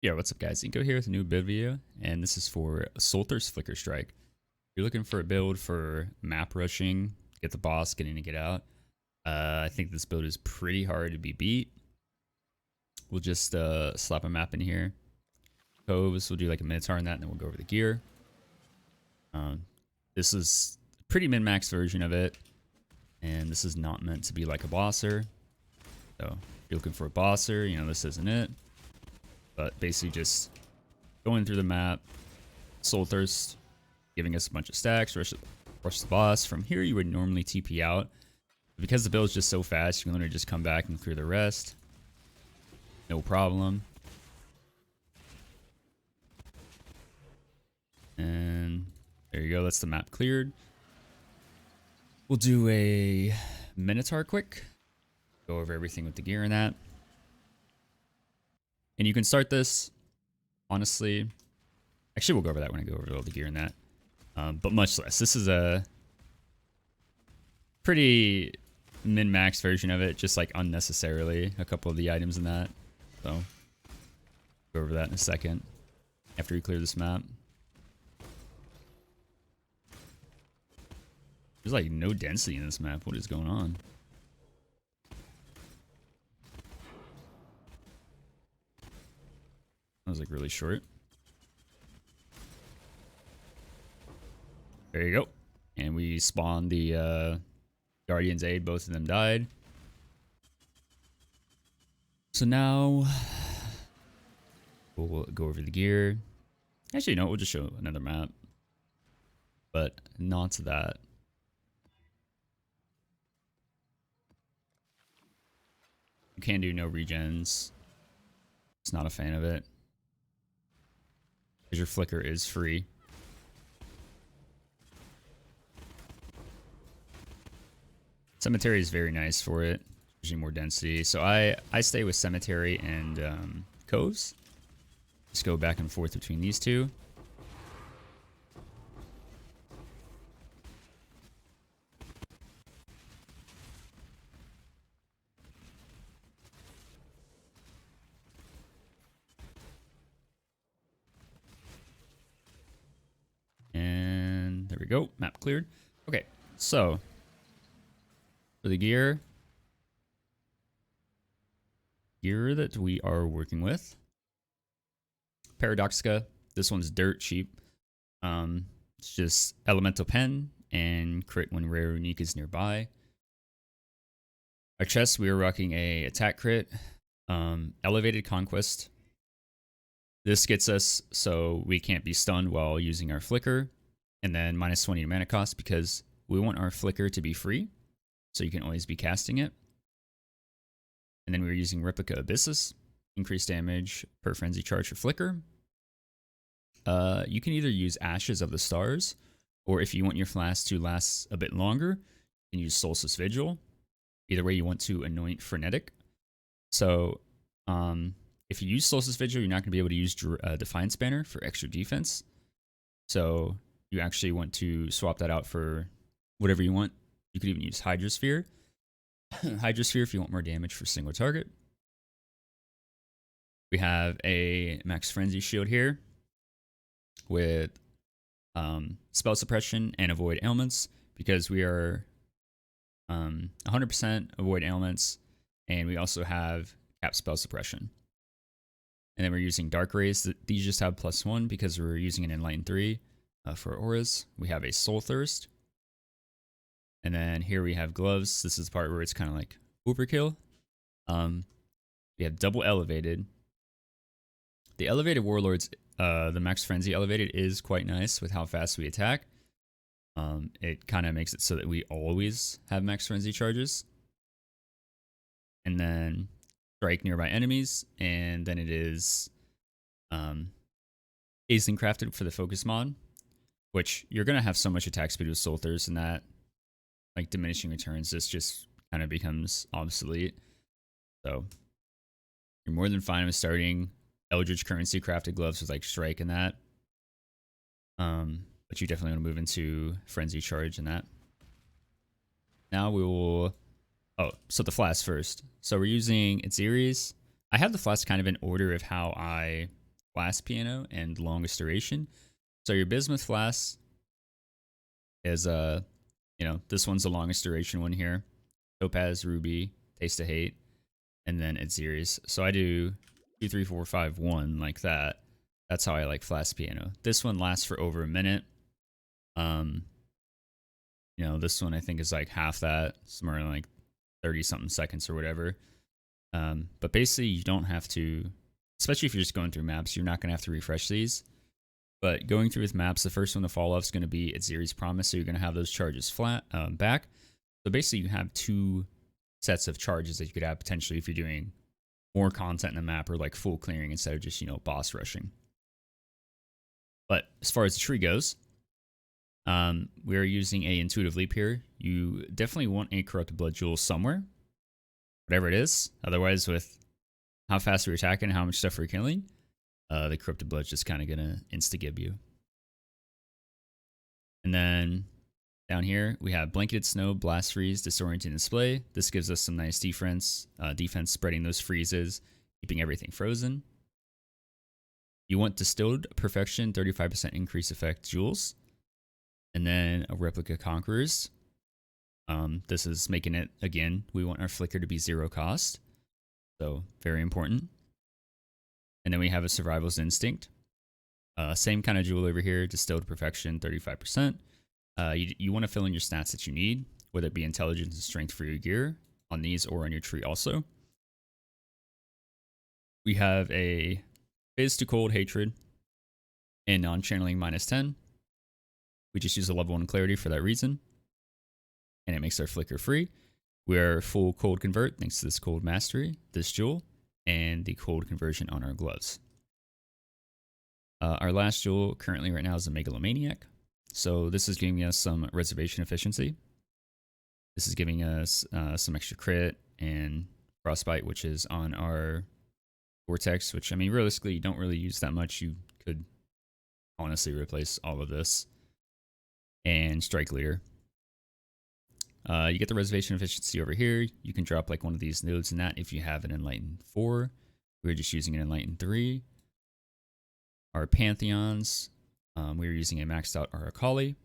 Yeah, what's up guys? Inco here with a new build video, and this is for Soulthirst Flicker Strike. If you're looking for a build for map rushing, get the boss, get in and get out. I think this build is pretty hard to be beat. We'll just slap a map in here. Coves, we'll do like a Minotaur in that, and then we'll go over the gear. This is a pretty min-max version of it, and this is not meant to be like a bosser. So if you're looking for a bosser, you know, this isn't it. But basically just going through the map, Soulthirst, giving us a bunch of stacks, rush the boss. From here you would normally TP out. But because the build is just so fast, you can literally just come back and clear the rest. No problem. And there you go, that's the map cleared. We'll do a Minotaur quick. Go over everything with the gear and that. And you can start this, honestly. Actually, we'll go over that when I go over all the gear and that. But much less. This is a pretty min-max version of it, just like unnecessarily. A couple of the items in that. So, go over that in a second. After we clear this map. There's like no density in this map. What is going on? That was like really short. There you go. And we spawned the Guardian's Aid. Both of them died. So now we'll go over the gear. Actually, no, we'll just show another map. But not that. You can do no regens. It's not a fan of it. Because your flicker is free. Cemetery is very nice for it. Usually more density. So I stay with Cemetery and Coves. Just go back and forth between these two. And there we go. Map cleared. Okay, so for the gear that we are working with, Paradoxica. This one's dirt cheap. It's just Elemental Pen and crit when rare or unique is nearby. Our chest, we are rocking a attack crit, Elevated Conquest. This gets us so we can't be stunned while using our flicker, and then minus 20 mana cost because we want our flicker to be free, so you can always be casting it. And then we're using Replica Abyssus, increased damage per frenzy charge for flicker. You can either use Ashes of the Stars, or if you want your flask to last a bit longer, you can use Solstice Vigil. Either way, you want to anoint Frenetic. So, if you use Solstice Vigil, you're not going to be able to use Defiance Banner for extra defense. So, you actually want to swap that out for whatever you want. You could even use Hydrosphere. Hydrosphere if you want more damage for single target. We have a Max Frenzy shield here with spell suppression and avoid ailments because we are 100% avoid ailments, and we also have cap spell suppression. And then we're using Dark Rays. These just have +1 because we're using an Enlighten 3 for auras. We have a Soulthirst. And then here we have gloves. This is the part where it's kind of like overkill. We have double elevated. The elevated warlords, the Max Frenzy elevated is quite nice with how fast we attack. It kind of makes it so that we always have Max Frenzy charges. And then strike nearby enemies. And then it is Aisling crafted for the focus mod, which you're going to have so much attack speed with Soulthirst, and that like diminishing returns, this just kind of becomes obsolete. So you're more than fine with starting Eldritch Currency crafted gloves with like strike and that. But you definitely want to move into Frenzy Charge and that. Now we will... Oh, so the Flasks first. So we're using Exile. I have the Flasks kind of in order of how I flask piano and longest duration. So your bismuth flask is this one's the longest duration one here. Topaz, ruby, taste of hate, and then it's Xeris. So I do 2, 3, 4, 5, 1 like that. That's how I like flask piano. This one lasts for over a minute. This one I think is like half that, somewhere like 30 something seconds or whatever. But basically you don't have to, especially if you're just going through maps, you're not going to have to refresh these. But going through with maps, the first one to fall off is going to be its Xeris Promise, so you're going to have those charges flat back. So basically you have 2 sets of charges that you could have potentially if you're doing more content in the map or like full clearing instead of just, boss rushing. But as far as the tree goes, we are using a intuitive leap here. You definitely want a corrupted blood jewel somewhere, whatever it is. Otherwise, with how fast we're attacking and how much stuff we're killing, the corrupted blood's just kind of gonna insta-gib you. And then down here we have blanketed snow, blast freeze, disorienting display. This gives us some nice defense, spreading those freezes, keeping everything frozen. You want distilled perfection, 35% increase effect jewels. And then a replica conquerors. This is making it, again, we want our flicker to be 0 cost. So very important. And then we have a survival's instinct. Same kind of jewel over here, distilled perfection, 35%. You want to fill in your stats that you need, whether it be intelligence and strength for your gear on these or on your tree also. We have a phase to cold hatred and non-channeling -10. We just use a level 1 clarity for that reason. And it makes our flicker free. We're full cold convert thanks to this cold mastery, this jewel, and the cold conversion on our gloves. Our last jewel currently right now is a megalomaniac. So this is giving us some reservation efficiency. This is giving us some extra crit and frostbite, which is on our vortex, which I mean realistically you don't really use that much. You could honestly replace all of this. And strike leader. You get the reservation efficiency over here. You can drop like one of these nodes in that if you have an Enlightened 4. We're just using an Enlightened 3. Our Pantheons, we're using a maxed out Arakali.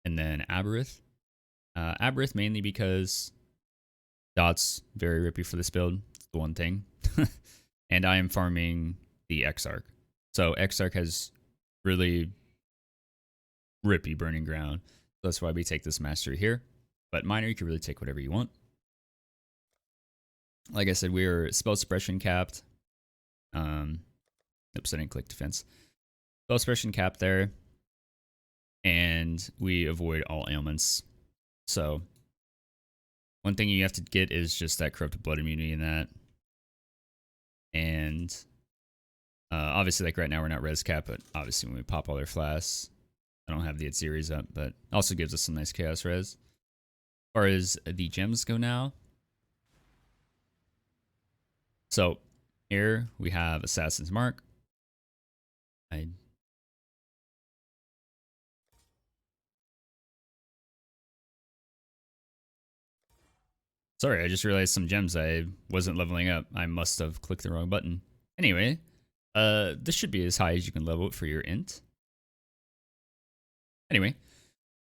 And then Aberith. Aberith mainly because Dot's very rippy for this build. It's the one thing. And I am farming the Exarch. So Exarch has really rippy burning ground. So that's why we take this mastery here. But minor, you can really take whatever you want. Like I said, we're spell suppression capped. Oops, I didn't click defense. Spell suppression capped there. And we avoid all ailments. So one thing you have to get is just that corrupted blood immunity in that. And obviously, like right now, we're not res cap, but obviously when we pop all our flasks, I don't have the series up, but also gives us some nice chaos res. As far as the gems go now, so here we have Assassin's Mark. Sorry, I just realized some gems I wasn't leveling up. I must have clicked the wrong button. Anyway, this should be as high as you can level it for your int. Anyway,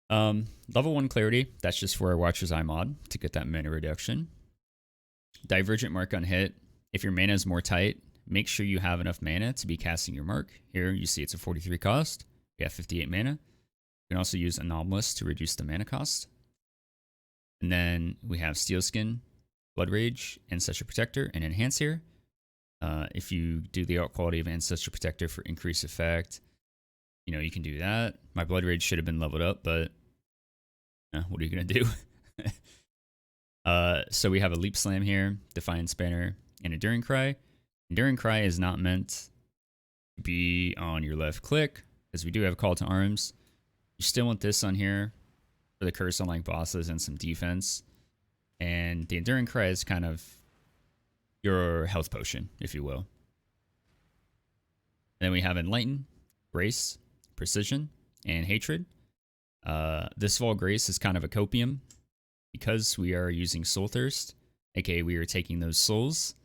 level 1 clarity, that's just for our Watcher's Eye mod to get that mana reduction. Divergent mark on hit. If your mana is more tight, make sure you have enough mana to be casting your mark. Here you see it's a 43 cost. We have 58 mana. You can also use Anomalous to reduce the mana cost. And then we have Steelskin, Blood Rage, Ancestral Protector, and Enhance here. If you do the alt quality of Ancestral Protector for increased effect, you can do that. My Blood Rage should have been leveled up, but what are you going to do? So we have a Leap Slam here, Defiance Banner, and Enduring Cry. Enduring Cry is not meant to be on your left click, as we do have Call to Arms. You still want this on here for the curse on like bosses and some defense. And the Enduring Cry is kind of your health potion, if you will. And then we have Enlighten, Brace, Precision, and Hatred. This Vol Grace is kind of a copium because we are using Soulthirst, aka we are taking those souls.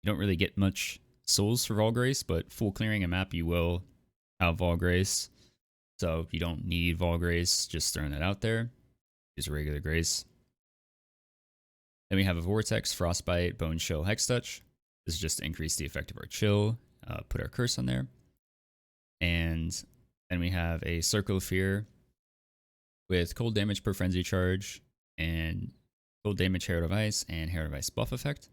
You don't really get much souls for Volgrace, but full clearing a map you will have Volgrace. So you don't need Volgrace, just throwing that out there. Use a regular Grace. Then we have a Vortex, Frostbite, Bone Chill, Hex Touch. This is just to increase the effect of our chill. Put our curse on there. And then we have a Circle of Fear with cold damage per frenzy charge and cold damage Herald of Ice and Herald of Ice buff effect.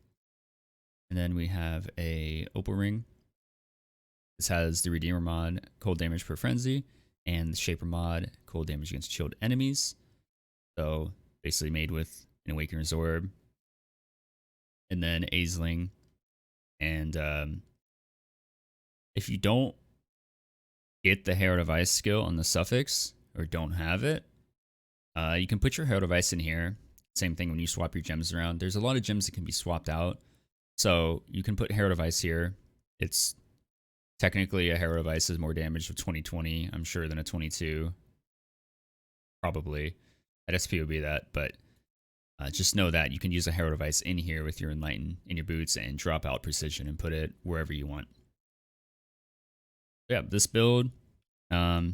And then we have a Opal Ring. This has the Redeemer mod, cold damage per frenzy, and the Shaper mod, cold damage against chilled enemies. So basically made with an Awakener's Orb. And then Aisling. And if you don't get the Herald of Ice skill on the suffix, or don't have it, you can put your Herald of Ice in here. Same thing when you swap your gems around. There's a lot of gems that can be swapped out. So you can put Herald of Ice here. It's technically a Herald of Ice is more damage with 2020, I'm sure, than a 22. Probably. At SP would be that, but just know that you can use a Herald of Ice in here with your Enlighten in your boots and drop out Precision and put it wherever you want. Yeah, this build, I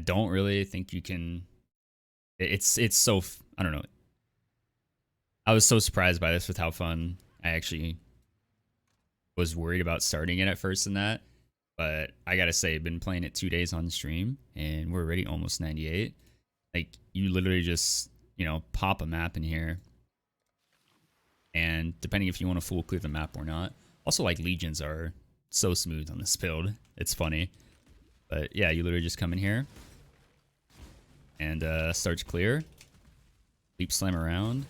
don't really think you can. It's so, I don't know. I was so surprised by this with how fun I actually was worried about starting it at first in that. But I gotta say, I've been playing it 2 days on stream and we're already almost 98. Like, you literally just, you know, pop a map in here. And depending if you want to full clear the map or not. Also, like, legions are so smooth on this build. It's funny. But yeah, you literally just come in here and start to clear. Leap slam around.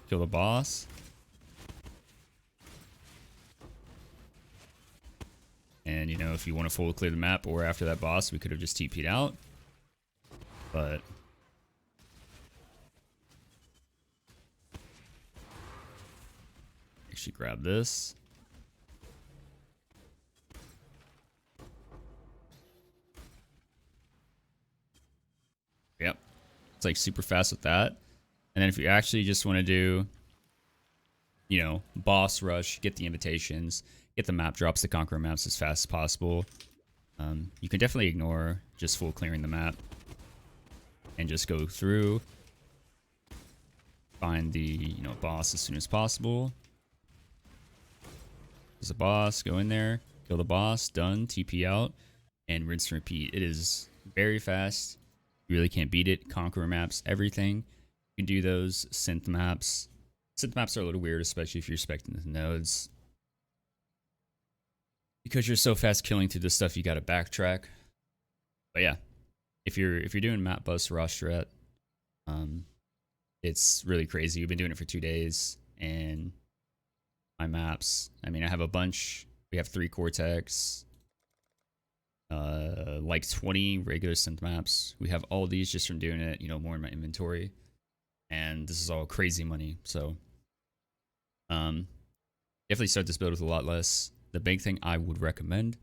Kill the boss. And, you know, if you want to full clear the map or after that boss, we could have just TP'd out. But actually grab this. Yep. It's like super fast with that. And then if you actually just want to do, you know, boss rush, get the invitations, get the map drops, the Conqueror maps as fast as possible. You can definitely ignore just full clearing the map and just go through, find the, you know, boss as soon as possible. There's a boss, go in there, kill the boss, done, TP out, and rinse and repeat. It is very fast. You really can't beat it. Conqueror maps, everything. You can do those. Synth maps. Synth maps are a little weird, especially if you're expecting the nodes. Because you're so fast killing through this stuff, you gotta backtrack. But yeah, if you're doing map bus raw strat, it's really crazy. We've been doing it for 2 days, and my maps, I mean, I have a bunch. We have 3 Cortex, like 20 regular synth maps. We have all these just from doing it, you know, more in my inventory. And this is all crazy money. So definitely start this build with a lot less. The big thing I would recommend,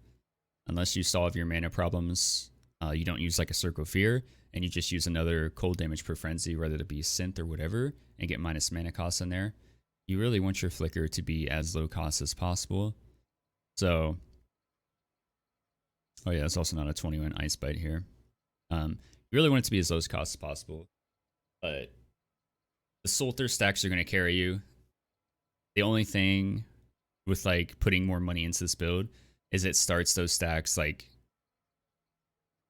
unless you solve your mana problems, you don't use like a Circle of Fear, and you just use another cold damage per frenzy, whether it be synth or whatever, and get minus mana cost in there. You really want your flicker to be as low cost as possible. So, oh yeah, it's also not a 21 Ice Bite here. You really want it to be as low cost as possible. But the Soulthirst stacks are going to carry you. The only thing with like putting more money into this build is it starts those stacks like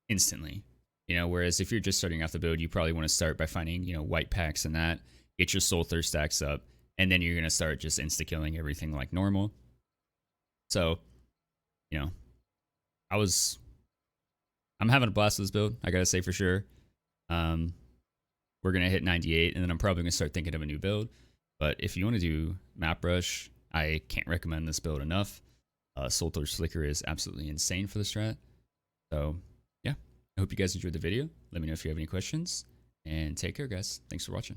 instantly. You know, whereas if you're just starting off the build, you probably want to start by finding, you know, white packs and that, get your Soulthirst stacks up, and then you're going to start just insta-killing everything like normal. So, you know, I'm having a blast with this build, I gotta say for sure. We're gonna hit 98, and then I'm probably gonna start thinking of a new build. But if you want to do map rush, I can't recommend this build enough. Soulthirst Flicker is absolutely insane for the strat. So, yeah, I hope you guys enjoyed the video. Let me know if you have any questions, and take care, guys. Thanks for watching.